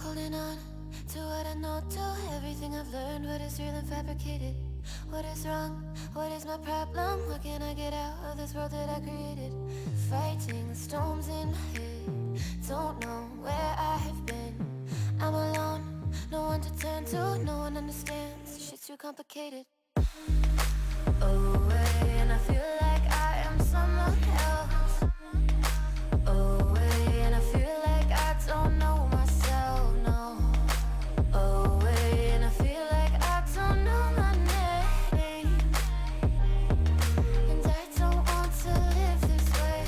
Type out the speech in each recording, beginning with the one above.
Holding on to what I know, to everything I've learned, what is real and fabricated. What is wrong? What is my problem? What can I get out of this world that I created? Fighting the storms in my head, don't know where I have been. I'm alone, no one to turn to, no one understands, shit's too complicated. Away, and I feel like I am someone else. Away, and I feel like I don't know myself, no. Away, and I feel like I don't know my name. And I don't want to live this way.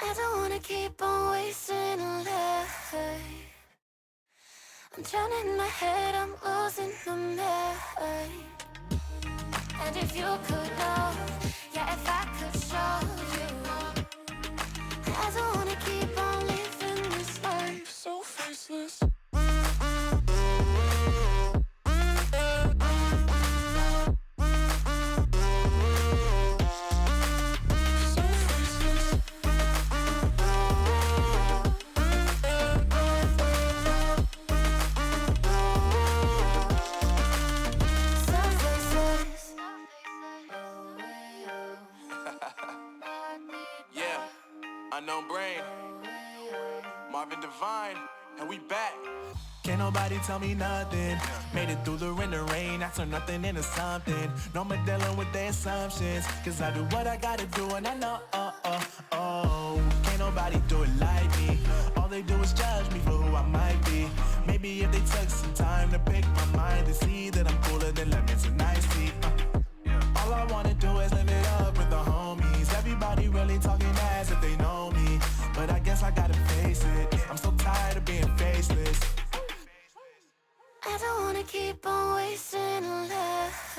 I don't wanna keep on wasting a life. I'm drowning in my head, I'm losing my mind. And if you could know, yeah, if I could show you, I don't wanna keep on living this life so faceless. Unknown Brain, Marvin Divine, and we back. Can't nobody tell me nothing. Made it through the rain, I turn nothing into something. No more dealing with their assumptions, cause I do what I gotta do and I know, can't nobody do it like me. All they do is judge me for who I might be. Maybe if they took some time to pick my mind and see that I'm cooler than lemons and iced tea. All I wanna do is live it up with the homies. Everybody really talking as if they know me, but I guess I gotta face it. I'm so tired of being faceless. I don't wanna keep on wasting a life.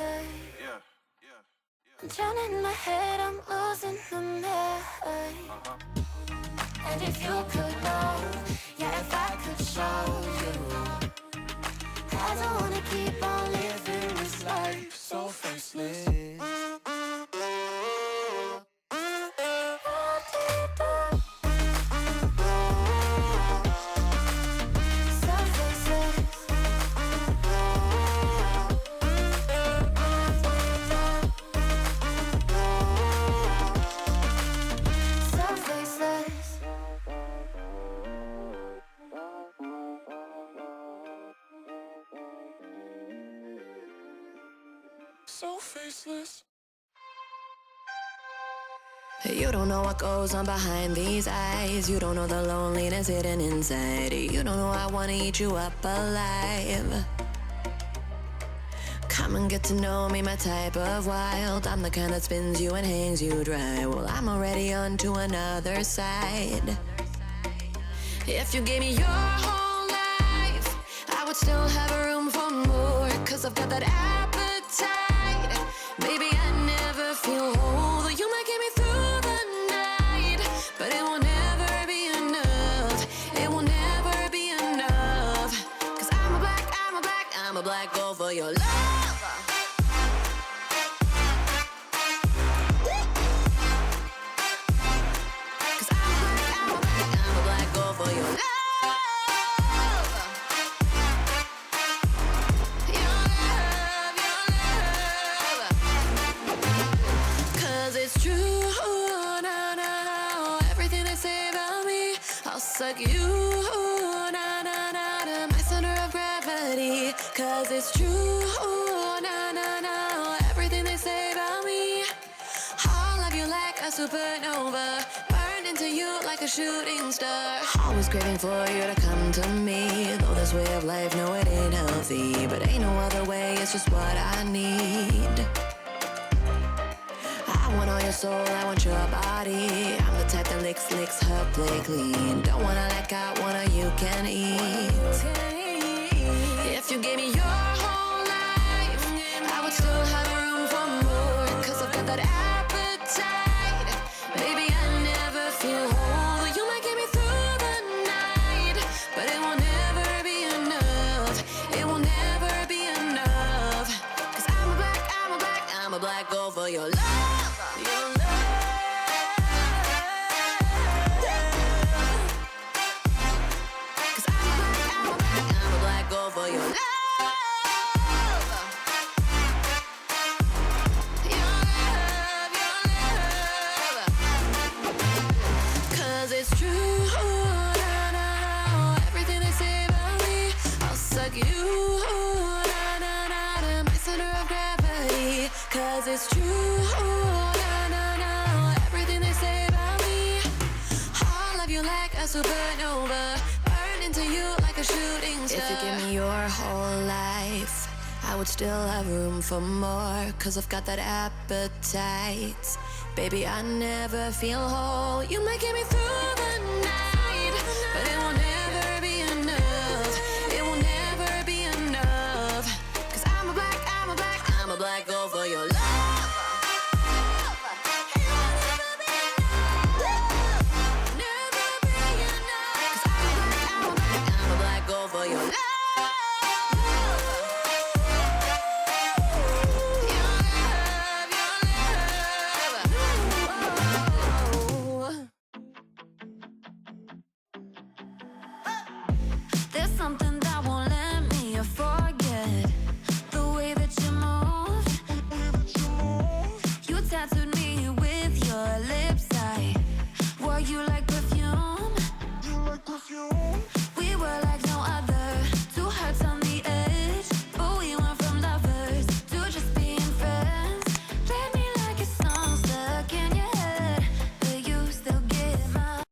I'm drowning in my head, I'm losing my mind. And if you could know, yeah, if I could show you, I don't wanna keep on living this life so faceless. So faceless. You don't know what goes on behind these eyes. You don't know the loneliness hidden inside. You don't know I wanna eat you up alive. Come and get to know me, my type of wild. I'm the kind that spins you and hangs you dry. Well, I'm already on to another side. If you gave me your whole life, I would still have room for more. Cause I've got that appetite. Baby, I never feel whole. Though you might get me through the night, but it will never be enough. It will never be enough. Cause I'm a black gold for your love. Suck you, na na na, to my center of gravity. Cause it's true, na na na, everything they say about me. I'll love you like a supernova, burned into you like a shooting star. Always craving for you to come to me. Though this way of life, no, it ain't healthy, but ain't no other way, it's just what I need. I want all your soul, I want your body. I'm the type that licks her plate clean. Don't wanna let go, one of you can eat. If you gave me your whole life, I would still have room for more. Cause I've got that appetite. Baby, I never feel whole. You might get me through the night, but it will never be enough. It will never be enough. Cause I'm a black gold for your love. For your love, cause it's true, na, na, everything they say about me. I'll suck you, na, na, na, to my center of gravity. Cause it's true, na, na, na, everything they say about me. I'll love you like a supernova, into you like a shooting star. If you give me your whole life, I would still have room for more. Cause I've got that appetite. Baby, I never feel whole. You might get me through the night, but it will never be enough. It will never be enough. Cause I'm a black